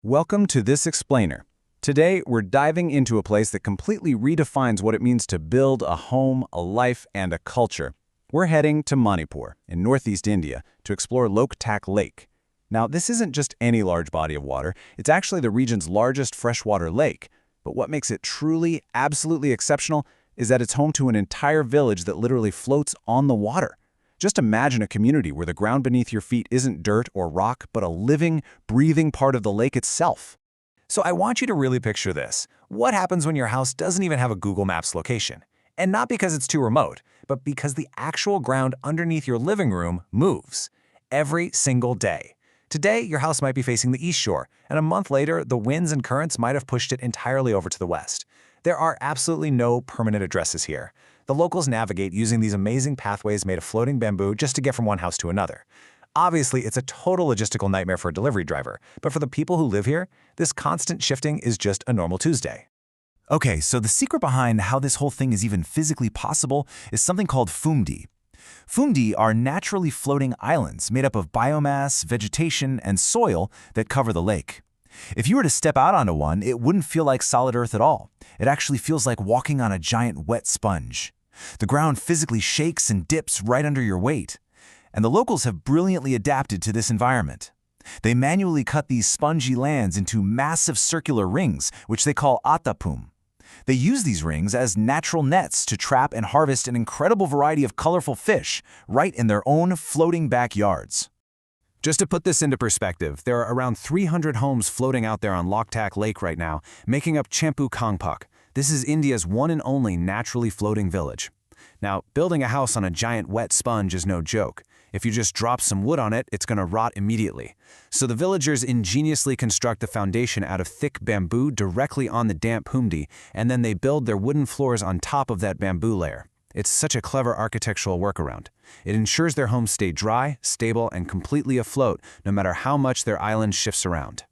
Welcome to This Explainer. Today, we're diving into a place that completely redefines what it means to build a home, a life, and a culture. We're heading to Manipur, in northeast India, to explore Loktak Lake. Now, this isn't just any large body of water, it's actually the region's largest freshwater lake. But what makes it truly, absolutely exceptional is that it's home to an entire village that literally floats on the water. Just imagine a community where the ground beneath your feet isn't dirt or rock, but a living, breathing part of the lake itself. So I want you to really picture this. What happens when your house doesn't even have a Google Maps location? And not because it's too remote, but because the actual ground underneath your living room moves every single day. Today, your house might be facing the east shore, and a month later, the winds and currents might have pushed it entirely over to the west. There are absolutely no permanent addresses here. The locals navigate using these amazing pathways made of floating bamboo just to get from one house to another. Obviously, it's a total logistical nightmare for a delivery driver, but for the people who live here, this constant shifting is just a normal Tuesday. Okay, so the secret behind how this whole thing is even physically possible is something called fumdi. Fumdi are naturally floating islands made up of biomass, vegetation, and soil that cover the lake. If you were to step out onto one, it wouldn't feel like solid earth at all. It actually feels like walking on a giant wet sponge. The ground physically shakes and dips right under your weight. And the locals have brilliantly adapted to this environment. They manually cut these spongy lands into massive circular rings, which they call atapum. They use these rings as natural nets to trap and harvest an incredible variety of colorful fish right in their own floating backyards. Just to put this into perspective, there are around 300 homes floating out there on Loktak Lake right now, making up Champu Kangpak. This is India's one and only naturally floating village. Now, building a house on a giant wet sponge is no joke. If you just drop some wood on it, it's going to rot immediately. So the villagers ingeniously construct the foundation out of thick bamboo directly on the damp humdi, and then they build their wooden floors on top of that bamboo layer. It's such a clever architectural workaround. It ensures their homes stay dry, stable, and completely afloat, no matter how much their island shifts around.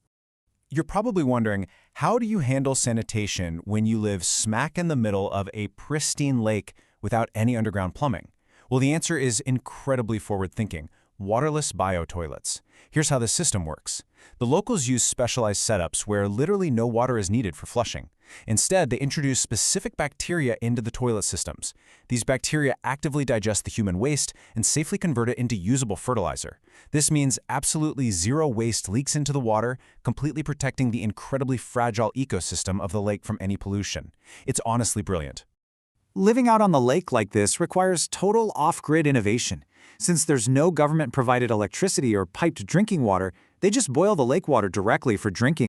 You're probably wondering, how do you handle sanitation when you live smack in the middle of a pristine lake without any underground plumbing? Well, the answer is incredibly forward-thinking: waterless bio-toilets. Here's how the system works. The locals use specialized setups where literally no water is needed for flushing. Instead, they introduce specific bacteria into the toilet systems. These bacteria actively digest the human waste and safely convert it into usable fertilizer. This means absolutely zero waste leaks into the water, completely protecting the incredibly fragile ecosystem of the lake from any pollution. It's honestly brilliant. Living out on the lake like this requires total off-grid innovation. Since there's no government-provided electricity or piped drinking water, they just boil the lake water directly for drinking.